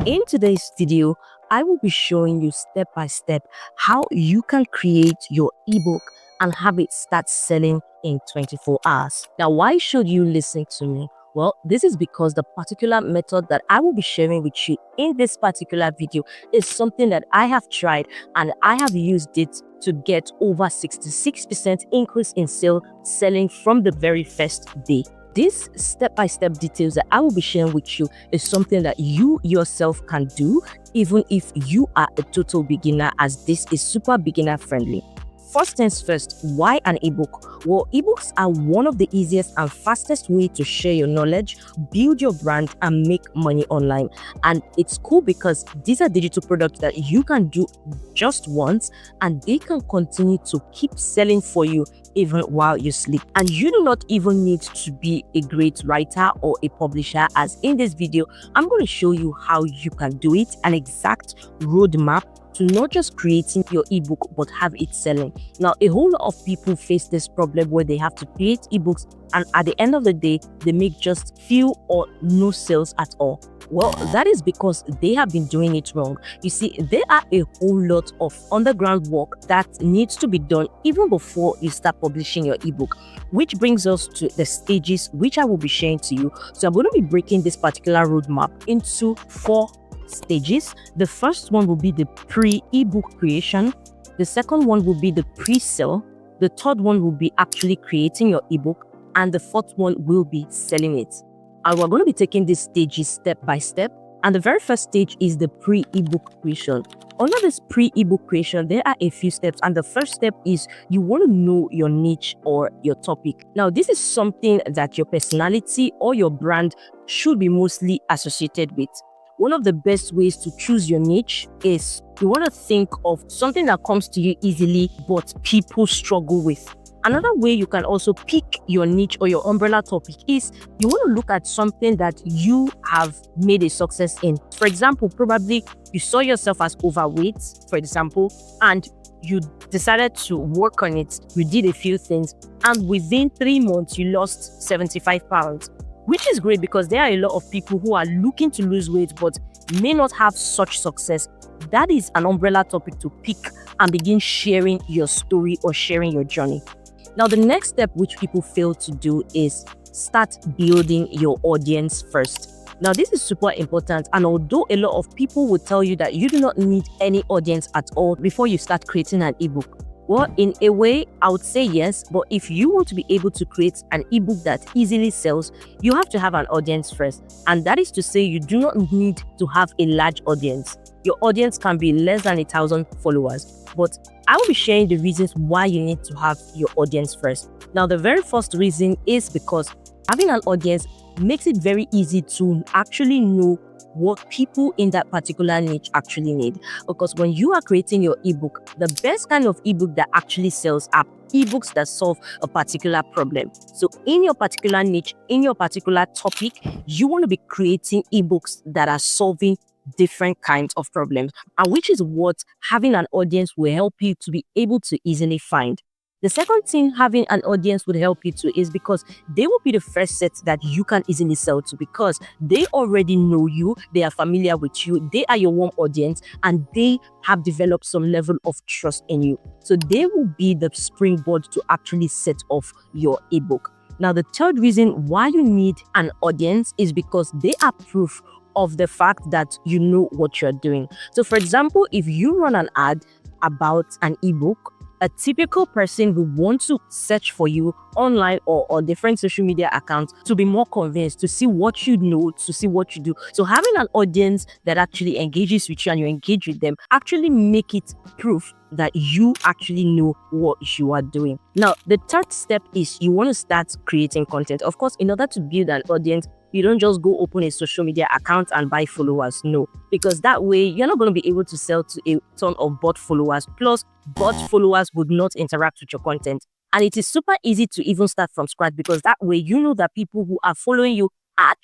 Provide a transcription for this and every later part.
In today's video, I will be showing you step by step how you can create your ebook and have it start selling in 24 hours. Now, why should you listen to me? Well, this is because the particular method that I will be sharing with you in this particular video is something that I have tried and I have used it to get over 66% increase in selling from the very first day. This step-by-step details that I will be sharing with you is something that you yourself can do even if you are a total beginner, as this is super beginner friendly. First things first, why an ebook? Well, ebooks are one of the easiest and fastest way to share your knowledge, build your brand, and make money online. And it's cool because these are digital products that you can do just once and they can continue to keep selling for you even while you sleep. And you do not even need to be a great writer or a publisher, as in this video, I'm going to show you how you can do it, an exact roadmap to not just creating your ebook but have it selling. Now, a whole lot of people face this problem where they have to create ebooks and at the end of the day they make just few or no sales at all. Well, that is because they have been doing it wrong. You see, there are a whole lot of underground work that needs to be done even before you start publishing your ebook, which brings us to the stages which I will be sharing to you. So I'm going to be breaking this particular roadmap into 4 stages. The first one will be the pre-ebook creation. The second one will be the pre-sale. The third one will be actually creating your ebook, and the fourth one will be selling it. And we're going to be taking these stages step by step. And the very first stage is the pre-ebook creation. Under this pre-ebook creation, there are a few steps, and the first step is you want to know your niche or your topic. Now, this is something that your personality or your brand should be mostly associated with. One of the best ways to choose your niche is you want to think of something that comes to you easily but people struggle with. Another way you can also pick your niche or your umbrella topic is you want to look at something that you have made a success in. For example, probably you saw yourself as overweight, for example, and you decided to work on it. You did a few things, and within 3 months, you lost 75 pounds. Which is great because there are a lot of people who are looking to lose weight but may not have such success. That is an umbrella topic to pick and begin sharing your story or sharing your journey. Now, the next step which people fail to do is start building your audience first. Now, this is super important, and although a lot of people will tell you that you do not need any audience at all before you start creating an ebook, well, in a way, I would say yes, but if you want to be able to create an ebook that easily sells, you have to have an audience first. And that is to say, you do not need to have a large audience. Your audience can be less than 1,000 followers. But I will be sharing the reasons why you need to have your audience first. Now, the very first reason is because having an audience makes it very easy to actually know what people in that particular niche actually need. Because when you are creating your ebook, the best kind of ebook that actually sells are ebooks that solve a particular problem. So in your particular niche, in your particular topic, you want to be creating ebooks that are solving different kinds of problems, and which is what having an audience will help you to be able to easily find. The second thing having an audience would help you to is because they will be the first set that you can easily sell to, because they already know you, they are familiar with you, they are your warm audience, and they have developed some level of trust in you. So they will be the springboard to actually set off your ebook. Now, the third reason why you need an audience is because they are proof of the fact that you know what you're doing. So, for example, if you run an ad about an ebook, a typical person will want to search for you online or on different social media accounts to be more convinced, to see what you know, to see what you do. So having an audience that actually engages with you and you engage with them actually make it proof that you actually know what you are doing. Now, the third step is you want to start creating content. Of course, in order to build an audience, you don't just go open a social media account and buy followers. No, because that way you're not going to be able to sell to a ton of bot followers. Plus, bot followers would not interact with your content. And it is super easy to even start from scratch, because that way you know that people who are following you are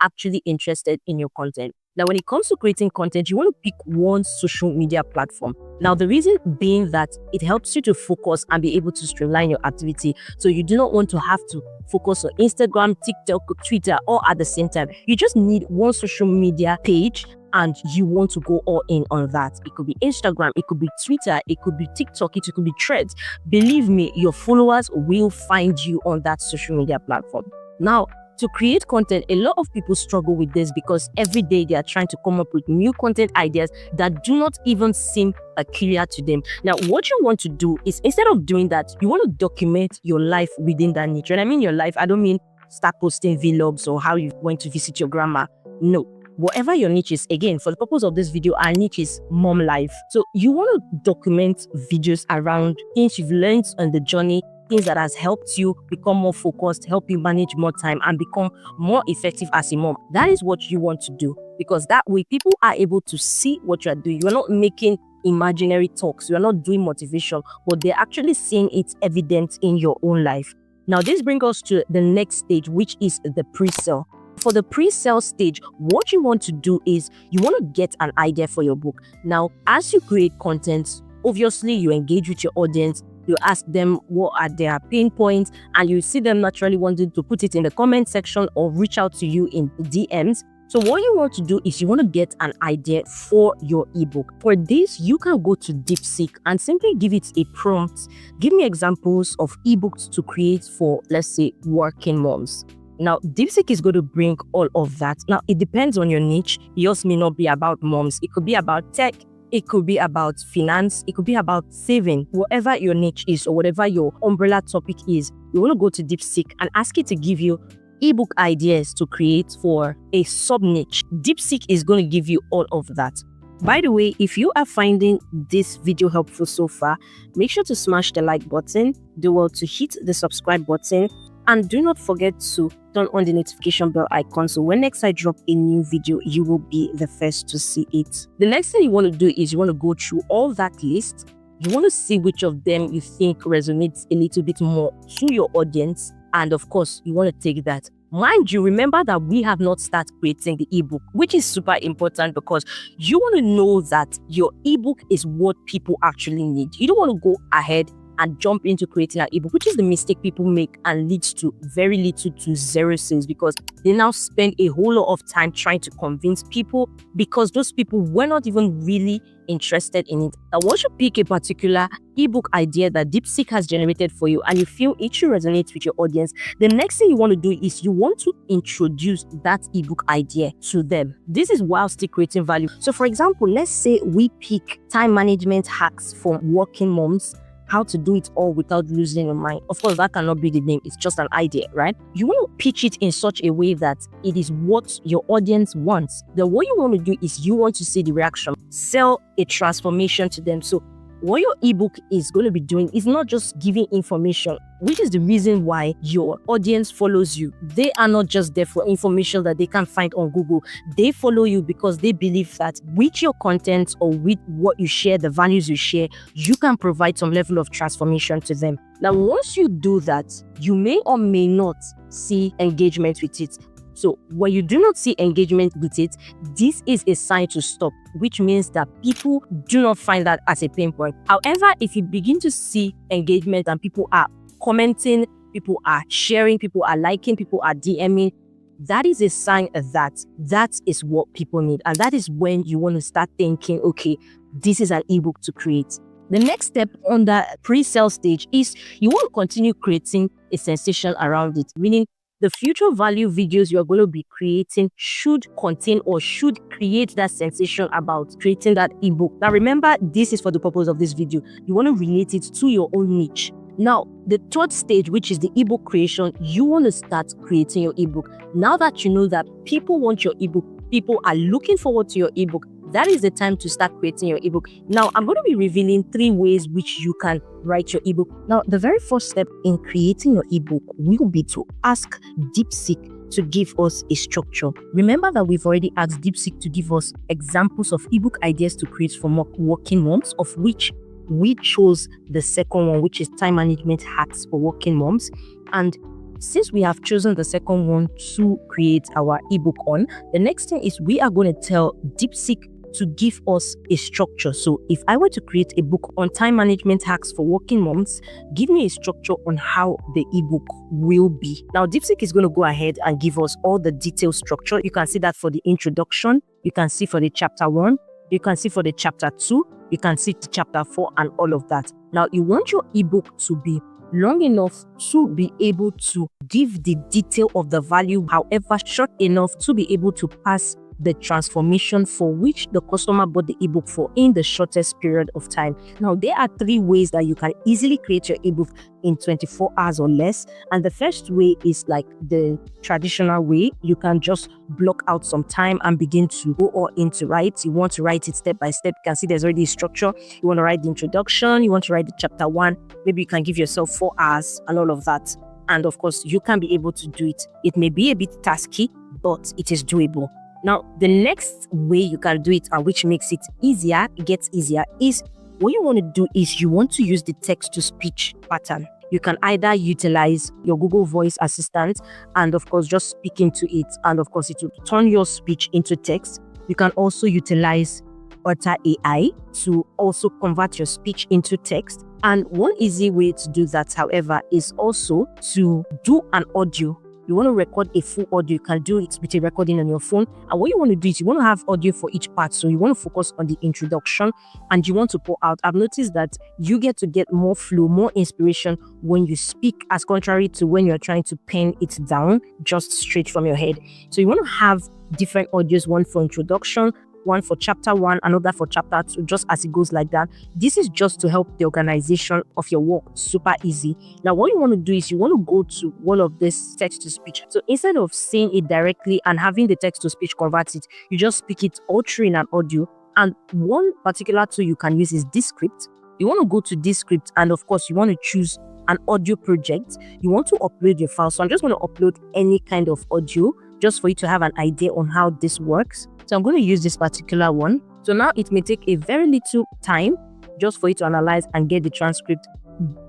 actually interested in your content. Now, when it comes to creating content, you want to pick one social media platform. Now, the reason being that it helps you to focus and be able to streamline your activity. So you do not want to have to focus on Instagram, TikTok, Twitter, all at the same time. You just need one social media page and you want to go all in on that. It could be Instagram, it could be Twitter, it could be TikTok, it could be Threads. Believe me, your followers will find you on that social media platform. Now, to create content, a lot of people struggle with this because every day they are trying to come up with new content ideas that do not even seem peculiar to them. Now, what you want to do is, instead of doing that, you want to document your life within that niche. When I mean your life, I don't mean start posting vlogs or how you went to visit your grandma. No. Whatever your niche is, again, for the purpose of this video, our niche is mom life. So you want to document videos around things you've learned on the journey, things that has helped you become more focused, help you manage more time, and become more effective as a mom. That is what you want to do, because that way people are able to see what you are doing. You are not making imaginary talks. You are not doing motivation, but they're actually seeing it evident in your own life. Now, this brings us to the next stage, which is the pre-sale. For the pre-sale stage, what you want to do is you want to get an idea for your book. Now, as you create content, obviously you engage with your audience, you ask them what are their pain points, and you see them naturally wanting to put it in the comment section or reach out to you in DMs. So what you want to do is you want to get an idea for your ebook. For this, you can go to DeepSeek and simply give it a prompt. Give me examples of ebooks to create for, let's say, working moms. Now, DeepSeek is going to bring all of that. Now, it depends on your niche. Yours may not be about moms. It could be about tech. It could be about finance. It could be about saving. Whatever your niche is or whatever your umbrella topic is, you want to go to DeepSeek and ask it to give you ebook ideas to create for a sub-niche. DeepSeek is going to give you all of that. By the way, if you are finding this video helpful so far, make sure to smash the like button, do well to hit the subscribe button, and do not forget to turn on the notification bell icon so when next I drop a new video, you will be the first to see it. The next thing you want to do is you want to go through all that list. You want to see which of them you think resonates a little bit more to your audience. And of course, you want to take that. Mind you, remember that we have not started creating the ebook, which is super important because you want to know that your ebook is what people actually need. You don't want to go ahead and jump into creating an ebook, which is the mistake people make and leads to very little to zero sales, because they now spend a whole lot of time trying to convince people because those people were not even really interested in it. Now, once you pick a particular ebook idea that DeepSeek has generated for you and you feel it should resonate with your audience, the next thing you want to do is you want to introduce that ebook idea to them. This is while still creating value. So for example, let's say we pick time management hacks for working moms, how to do it all without losing your mind. Of course, that cannot be the name. It's just an idea, right? You want to pitch it in such a way that it is what your audience wants. Then what you want to do is you want to see the reaction, sell a transformation to them. So what your ebook is going to be doing is not just giving information, which is the reason why your audience follows you. They are not just there for information that they can find on Google. They follow you because they believe that with your content or with what you share, the values you share, you can provide some level of transformation to them. Now, once you do that, you may or may not see engagement with it. So when you do not see engagement with it, this is a sign to stop, which means that people do not find that as a pain point. However, if you begin to see engagement and people are commenting, people are sharing, people are liking, people are DMing, that is a sign that that is what people need. And that is when you want to start thinking, okay, this is an ebook to create. The next step on the pre-sale stage is you want to continue creating a sensation around it, meaning the future value videos you are going to be creating should contain or should create that sensation about creating that ebook. Now, remember, this is for the purpose of this video. You want to relate it to your own niche. Now, the third stage, which is the ebook creation, you want to start creating your ebook. Now that you know that people want your ebook, people are looking forward to your ebook, that is the time to start creating your ebook. Now, I'm going to be revealing 3 ways which you can write your ebook. Now, the very first step in creating your ebook will be to ask DeepSeek to give us a structure. Remember that we've already asked DeepSeek to give us examples of ebook ideas to create for working moms, of which we chose the second one, which is time management hacks for working moms. And since we have chosen the second one to create our ebook on, the next thing is we are going to tell DeepSeek to give us a structure. So if I were to create a book on time management hacks for working moms, give me a structure on how the ebook will be. Now, DeepSeek is going to go ahead and give us all the detailed structure. You can see that for the introduction, you can see for the chapter 1, you can see for the chapter 2, you can see the chapter 4 and all of that. Now, you want your ebook to be long enough to be able to give the detail of the value, however short enough to be able to pass the transformation for which the customer bought the ebook for in the shortest period of time. Now, there are 3 ways that you can easily create your ebook in 24 hours or less. And the first way is like the traditional way. You can just block out some time and begin to go all into write. You want to write it step by step. You can see there's already a structure. You want to write the introduction. You want to write the chapter 1. Maybe you can give yourself 4 hours and all of that. And of course, you can be able to do it. It may be a bit tasky, but it is doable. Now, the next way you can do it, and which makes it easier, it gets easier, is what you want to do is you want to use the text-to-speech pattern. You can either utilize your Google Voice Assistant and, of course, just speak into it. And, of course, it will turn your speech into text. You can also utilize Otter AI to also convert your speech into text. And one easy way to do that, however, is also to do an audio. You want to record a full audio, you can do it with a recording on your phone. And what you want to do is you want to have audio for each part. So you want to focus on the introduction and you want to pour out. I've noticed that you get to get more flow, more inspiration when you speak, as contrary to when you're trying to pen it down just straight from your head. So you want to have different audios, one for introduction, one for chapter 1, another for chapter 2, just as it goes like that. This is just to help the organization of your work super easy. Now, what you want to do is you want to go to one of this text-to-speech. So instead of saying it directly and having the text-to-speech convert it, you just speak it all through in an audio. And one particular tool you can use is Descript. You want to go to Descript and, of course, you want to choose an audio project. You want to upload your file. So I'm just going to upload any kind of audio just for you to have an idea on how this works. So I'm going to use this particular one. So now it may take a very little time just for you to analyze and get the transcript.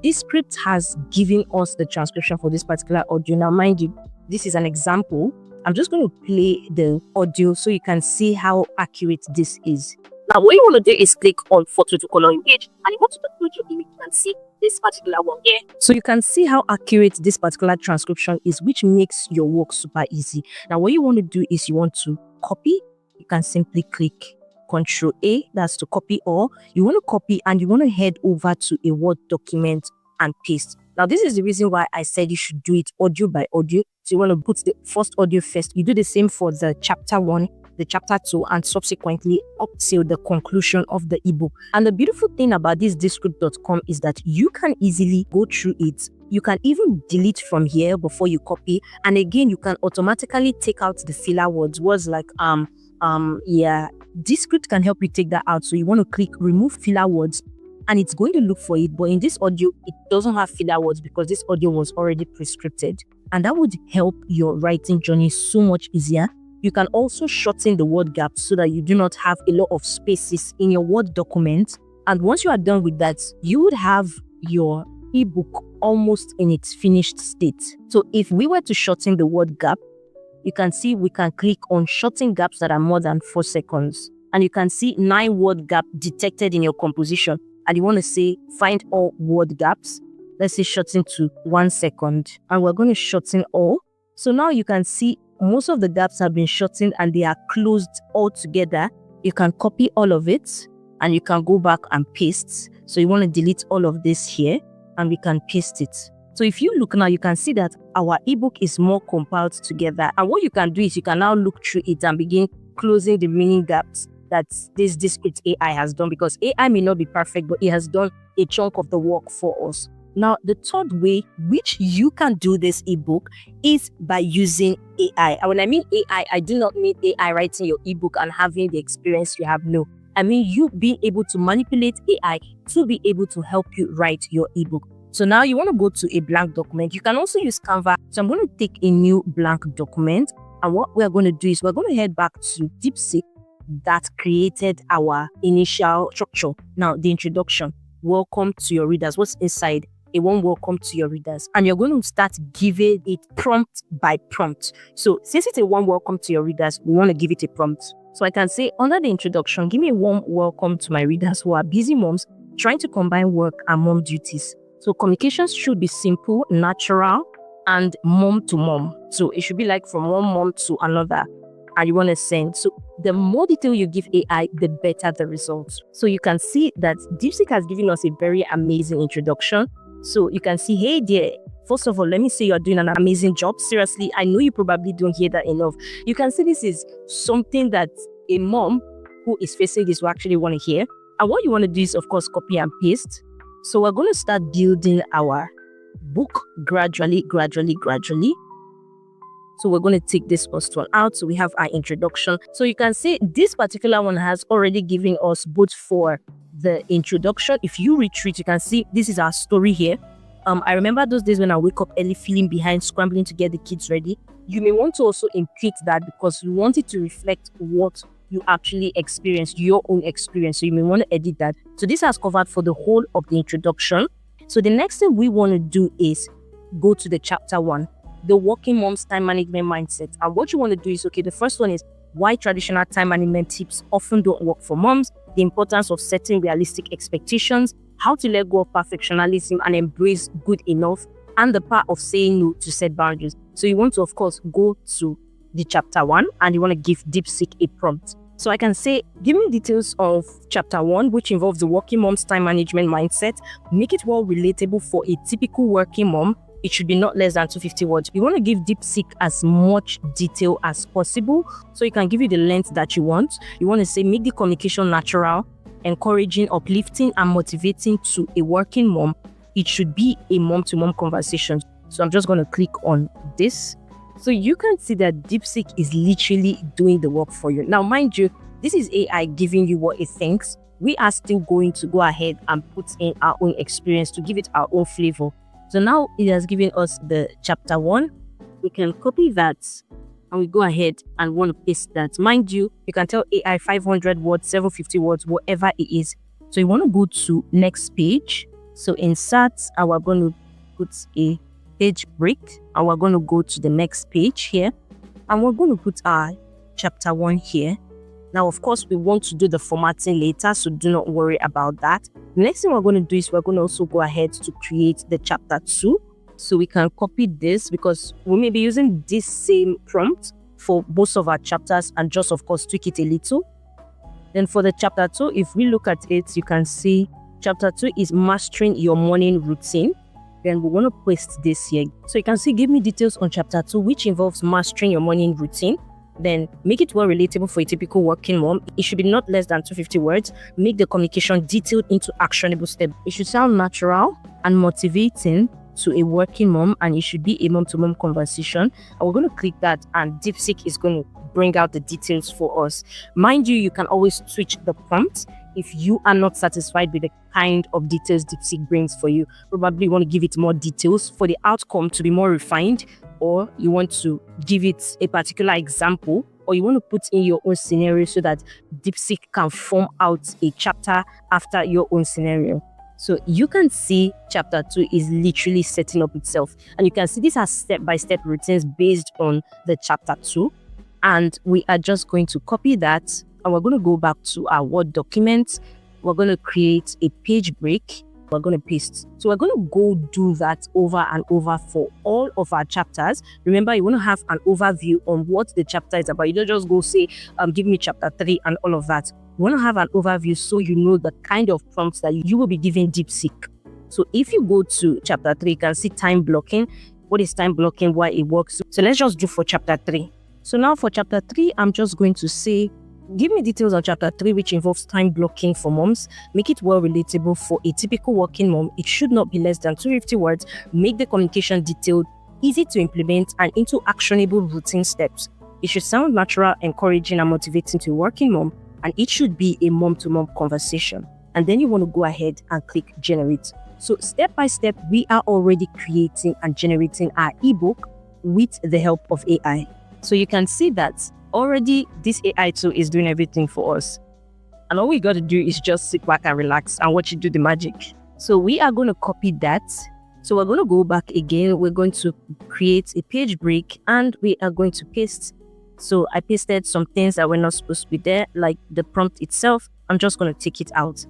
This script has given us the transcription for this particular audio. Now, mind you, this is an example. I'm just going to play the audio so you can see how accurate this is. Now, what you want to do is click on photo to color image and you want to upload your image and see this particular one here. So you can see how accurate this particular transcription is, which makes your work super easy. Now, what you want to do is you want to copy. You can simply click Ctrl A, that's to copy all. You want to copy and you want to head over to a Word document and paste. Now, this is the reason why I said you should do it audio by audio. So you want to put the first audio first. You do the same for the chapter 1, the chapter 2, and subsequently up till the conclusion of the ebook. And the beautiful thing about this Descript.com is that you can easily go through it. You can even delete from here before you copy. And again, you can automatically take out the filler words. Words like Descript can help you take that out. So you want to click remove filler words and it's going to look for it. But in this audio, it doesn't have filler words because this audio was already prescripted. And that would help your writing journey so much easier. You can also shorten the word gap so that you do not have a lot of spaces in your Word document. And once you are done with that, you would have your ebook almost in its finished state. So if we were to shorten the word gap, you can see we can click on shorten gaps that are more than 4 seconds. And you can see 9 word gap detected in your composition. And you want to say find all word gaps. Let's say shorten to 1 second. And we're going to shorten all. So now you can see most of the gaps have been shortened and they are closed all together. You can copy all of it and you can go back and paste. So you want to delete all of this here and we can paste it. So if you look now, you can see that our ebook is more compiled together. And what you can do is you can now look through it and begin closing the meaning gaps that this Descript AI has done, because AI may not be perfect, but it has done a chunk of the work for us. Now, the third way which you can do this ebook is by using AI. And when I mean AI, I do not mean AI writing your ebook and having the experience you have. No, I mean you being able to manipulate AI to be able to help you write your ebook. So now you want to go to a blank document. You can also use Canva. So I'm going to take a new blank document. And what we're going to do is we're going to head back to DeepSeek that created our initial structure. Now, the introduction. Welcome to your readers. What's inside? A warm welcome to your readers. And you're going to start giving it prompt by prompt. So since it's a warm welcome to your readers, we want to give it a prompt. So I can say under the introduction, give me a warm welcome to my readers who are busy moms trying to combine work and mom duties. So communications should be simple, natural, and mom to mom. So it should be like from one mom to another, and you want to send. So the more detail you give AI, the better the results. So you can see that DeepSeek has given us a very amazing introduction. So you can see, hey dear, first of all, let me say you're doing an amazing job. Seriously, I know you probably don't hear that enough. You can see this is something that a mom who is facing this will actually want to hear. And what you want to do is, of course, copy and paste. So we're going to start building our book gradually. So we're going to take this first one out. So we have our introduction. So you can see this particular one has already given us both for the introduction. If you retreat, you can see this is our story here. I remember those days when I wake up early feeling behind, scrambling to get the kids ready. You may want to also impute that because you want it to reflect what you actually experienced, your own experience. So you may want to edit that. So this has covered for the whole of the introduction. So the next thing we want to do is go to the chapter 1, the working mom's time management mindset. And what you want to do is, okay, the first one is why traditional time management tips often don't work for moms, the importance of setting realistic expectations, how to let go of perfectionism and embrace good enough, and the part of saying no to set boundaries. So you want to, of course, go to the chapter 1 and you want to give DeepSeek a prompt. So I can say, give me details of chapter 1, which involves the working mom's time management mindset. Make it well relatable for a typical working mom. It should be not less than 250 words. You want to give DeepSeek as much detail as possible. So you can give you the length that you want. You want to say, make the communication natural, encouraging, uplifting, and motivating to a working mom. It should be a mom-to-mom conversation. So I'm just going to click on this. So you can see that DeepSeek is literally doing the work for you. Now, mind you, this is AI giving you what it thinks. We are still going to go ahead and put in our own experience to give it our own flavor. So now it has given us the chapter 1. We can copy that and we go ahead and want to paste that. Mind you, you can tell AI 500 words, 750 words, whatever it is. So you want to go to next page. So insert, and we're going to put a page break, and we're going to go to the next page here, and we're going to put our chapter 1 here. Now, of course, we want to do the formatting later, so do not worry about that. The next thing we're going to do is we're going to also go ahead to create the chapter 2. So we can copy this because we may be using this same prompt for most of our chapters and just, of course, tweak it a little. Then for the chapter 2, if we look at it, you can see chapter 2 is mastering your morning routine. Then we want to paste this here. So you can see, give me details on chapter 2, which involves mastering your morning routine. Then make it well relatable for a typical working mom. It should be not less than 250 words. Make the communication detailed into actionable steps. It should sound natural and motivating to a working mom, and it should be a mom-to-mom conversation. And we're going to click that, and DeepSeek is going to bring out the details for us. Mind you, you can always switch the prompt if you are not satisfied with the kind of details DeepSeek brings for you. Probably you want to give it more details for the outcome to be more refined, or you want to give it a particular example, or you want to put in your own scenario so that DeepSeek can form out a chapter after your own scenario. So you can see chapter 2 is literally setting up itself, and you can see these are step-by-step routines based on the chapter 2, and we are just going to copy that, and we're going to go back to our Word document. We're going to create a page break. We're going to paste. So we're going to go do that over and over for all of our chapters. Remember, you want to have an overview on what the chapter is about. You don't just go say, give me chapter 3 and all of that. You want to have an overview so you know the kind of prompts that you will be giving DeepSeek. So if you go to chapter 3, you can see time blocking. What is time blocking? Why it works? So let's just do for chapter 3. So now for chapter 3, I'm just going to say, give me details on chapter 3, which involves time blocking for moms. Make it well relatable for a typical working mom. It should not be less than 250 words. Make the communication detailed, easy to implement, and into actionable routine steps. It should sound natural, encouraging, and motivating to a working mom, and it should be a mom-to-mom conversation. And then you want to go ahead and click generate. So step by step, we are already creating and generating our ebook with the help of AI. So you can see that already this AI tool is doing everything for us. And all we got to do is just sit back and relax and watch it do the magic. So we are going to copy that. So we're going to go back again. We're going to create a page break and we are going to paste. So I pasted some things that were not supposed to be there, like the prompt itself. I'm just going to take it out.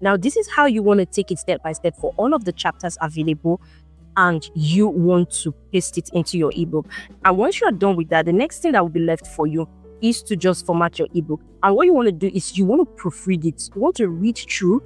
Now, this is how you want to take it step by step for all of the chapters available, and you want to paste it into your ebook. And once you are done with that, the next thing that will be left for you is to just format your ebook. And what you want to do is you want to proofread it. You want to read through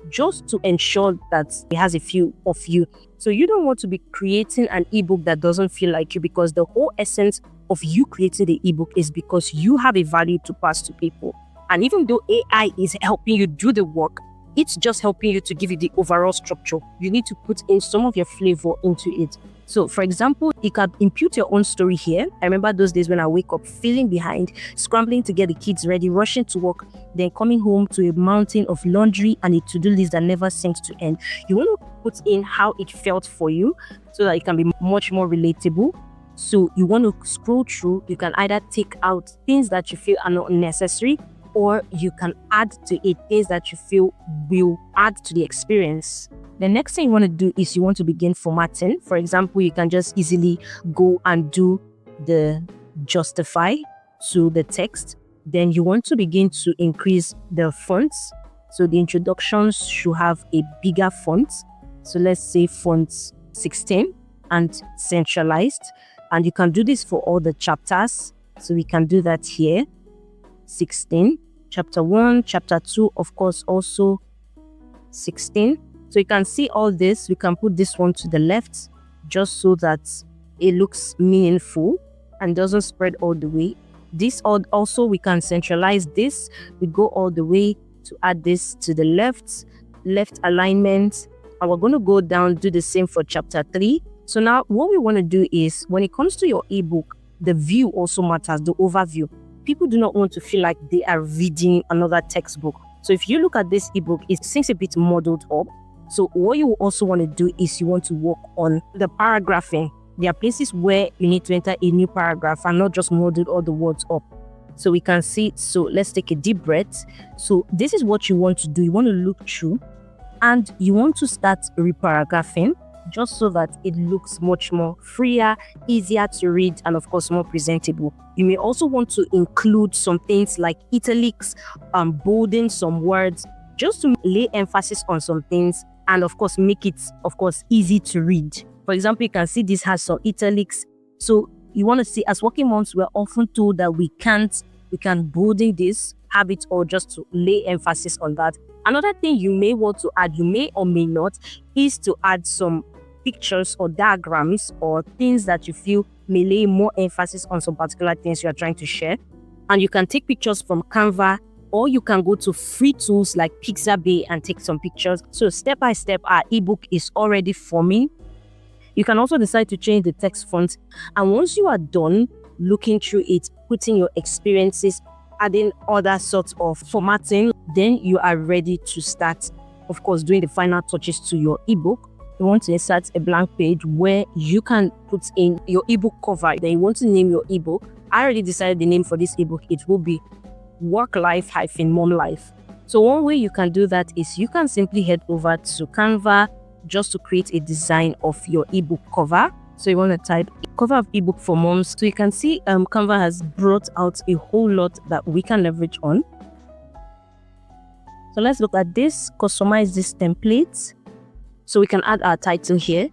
just to ensure that it has a feel of you. So you don't want to be creating an ebook that doesn't feel like you, because the whole essence of you creating the ebook is because you have a value to pass to people. And even though AI is helping you do the work, it's just helping you to give you the overall structure. You need to put in some of your flavor into it. So, for example, you can impute your own story here. I remember those days when I wake up feeling behind, scrambling to get the kids ready, rushing to work, then coming home to a mountain of laundry and a to-do list that never seems to end. You want to put in how it felt for you so that it can be much more relatable. So you want to scroll through. You can either take out things that you feel are not necessary, or you can add to it things that you feel will add to the experience. The next thing you want to do is you want to begin formatting. For example, you can just easily go and do the justify to the text. Then you want to begin to increase the fonts. So the introductions should have a bigger font. So let's say font 16 and centralized. And you can do this for all the chapters. So we can do that here. 16, chapter 1, chapter 2, of course, also 16. So you can see all this. We can put this one to the left just so that it looks meaningful and doesn't spread all the way. This also, we can centralize this. We go all the way to add this to the left alignment. And we're going to go down, do the same for chapter 3. So now what we want to do is, when it comes to your ebook, the view also matters, the overview. People do not want to feel like they are reading another textbook. So if you look at this ebook, it seems a bit muddled up. So what you also want to do is you want to work on the paragraphing. There are places where you need to enter a new paragraph and not just muddle all the words up. So we can see, so let's take a deep breath. So this is what you want to do. You want to look through and you want to start reparagraphing, just so that it looks much more freer, easier to read, and of course more presentable. You may also want to include some things like italics, bolding some words, just to lay emphasis on some things, and of course make it, of course, easy to read. For example, you can see this has some italics. So you want to see, as working moms, we're often told that we can bolden this, have it, or just to lay emphasis on that. Another thing you may want to add, you may or may not, is to add some pictures or diagrams or things that you feel may lay more emphasis on some particular things you are trying to share. And you can take pictures from Canva, or you can go to free tools like Pixabay and take some pictures. So step by step, our ebook is already forming. You can also decide to change the text font. And once you are done looking through it, putting your experiences, adding other sorts of formatting, then you are ready to start, of course, doing the final touches to your ebook. You want to insert a blank page where you can put in your ebook cover. Then you want to name your ebook. I already decided the name for this ebook. It will be Work Life - Mom Life. So one way you can do that is you can simply head over to Canva just to create a design of your ebook cover. So you want to type cover of ebook for moms. So you can see Canva has brought out a whole lot that we can leverage on. So let's look at this, customize this template. So we can add our title here.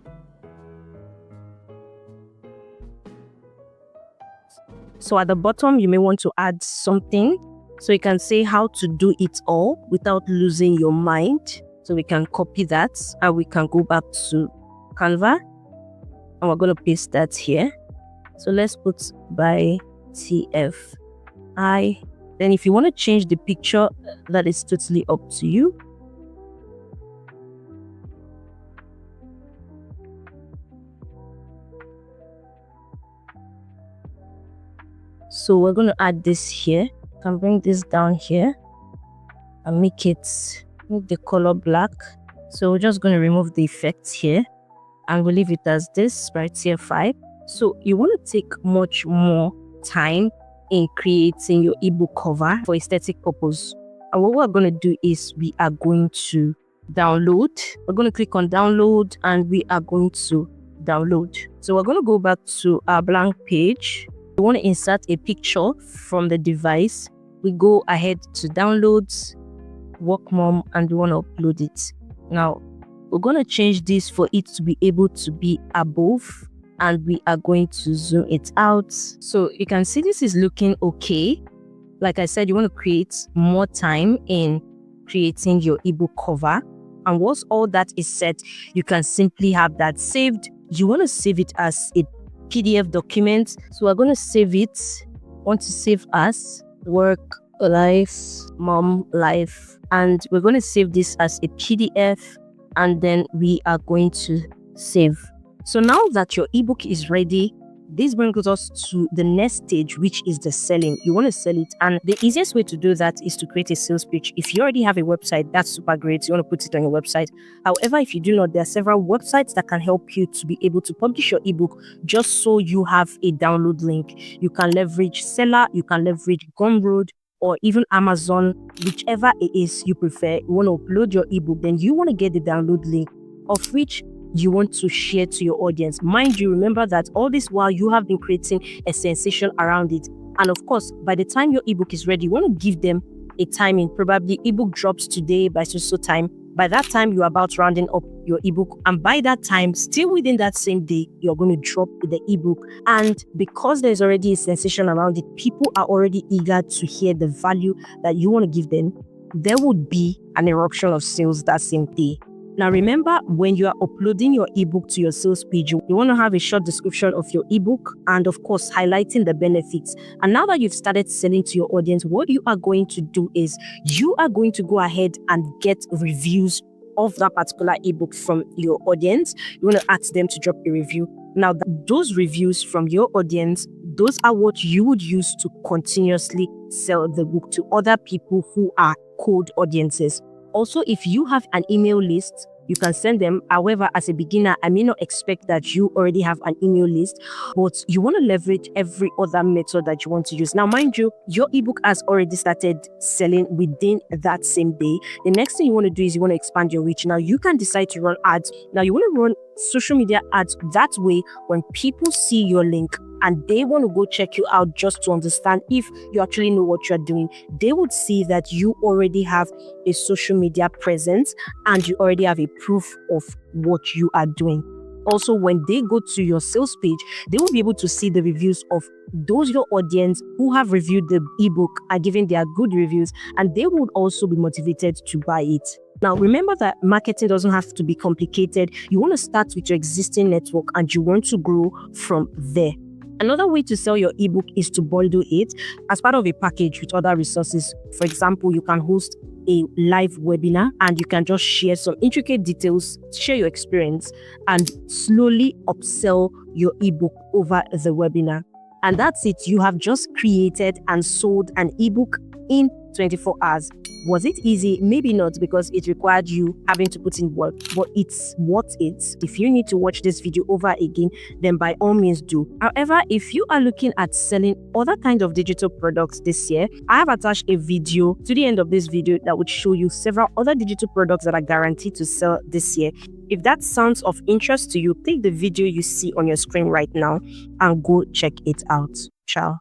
So at the bottom, you may want to add something. So you can say how to do it all without losing your mind. So we can copy that and we can go back to Canva and we're going to paste that here. So let's put by TFI. Then if you want to change the picture, that is totally up to you. So we're going to add this here. I can bring this down here and make the color black. So we're just going to remove the effects here and we'll leave it as this, right here 5. So you want to take much more time in creating your ebook cover for aesthetic purpose. And what we're going to do is we are going to download. We're going to click on download and we are going to download. So we're going to go back to our blank page. We want to insert a picture from the device. We go ahead to downloads, work mom, and we want to upload it. Now, we're going to change this for it to be able to be above, and we are going to zoom it out. So you can see this is looking okay. Like I said, you want to create more time in creating your ebook cover. And once all that is set, you can simply have that saved. You want to save it as a PDF document. So we're going to save it. Want to save as work, life, mom, life. And we're going to save this as a PDF. And then we are going to save. So now that your ebook is ready, this brings us to the next stage, which is the selling. You want to sell it, and the easiest way to do that is to create a sales pitch. If you already have a website, that's super great. You want to put it on your website. However, if you do not, there are several websites that can help you to be able to publish your ebook just so you have a download link. You can leverage Seller, you can leverage Gumroad, or even Amazon, whichever it is you prefer. You want to upload your ebook, then you want to get the download link, of which you want to share to your audience. Mind you, remember that all this while you have been creating a sensation around it. And of course, by the time your ebook is ready, you want to give them a timing. Probably ebook drops today by so time. By that time, you're about rounding up your ebook. And by that time, still within that same day, you're going to drop the ebook. And because there's already a sensation around it, people are already eager to hear the value that you want to give them. There would be an eruption of sales that same day. Now, remember, when you are uploading your ebook to your sales page, you want to have a short description of your ebook and, of course, highlighting the benefits. And now that you've started selling to your audience, what you are going to do is you are going to go ahead and get reviews of that particular ebook from your audience. You want to ask them to drop a review. Now, those reviews from your audience, those are what you would use to continuously sell the book to other people who are cold audiences. Also, if you have an email list, you can send them. However, as a beginner, I may not expect that you already have an email list, but you want to leverage every other method that you want to use. Now, mind you, your ebook has already started selling within that same day. The next thing you want to do is you want to expand your reach. Now, you can decide to run ads. Now, you want to run social media ads. That way, when people see your link and they want to go check you out just to understand if you actually know what you're doing, they would see that you already have a social media presence and you already have a proof of what you are doing. Also, when they go to your sales page, they will be able to see the reviews of those your audience who have reviewed the ebook, are giving their good reviews, and they would also be motivated to buy it. Now, remember that marketing doesn't have to be complicated. You want to start with your existing network and you want to grow from there. Another way to sell your ebook is to bundle it as part of a package with other resources. For example, you can host a live webinar and you can just share some intricate details, share your experience, and slowly upsell your ebook over the webinar. And that's it. You have just created and sold an ebook in 24 hours. Was it easy? Maybe not, because it required you having to put in work, but it's worth it. If you need to watch this video over again, then by all means do. However, if you are looking at selling other kinds of digital products this year, I have attached a video to the end of this video that would show you several other digital products that are guaranteed to sell this year. If that sounds of interest to you, take the video you see on your screen right now and go check it out. Ciao.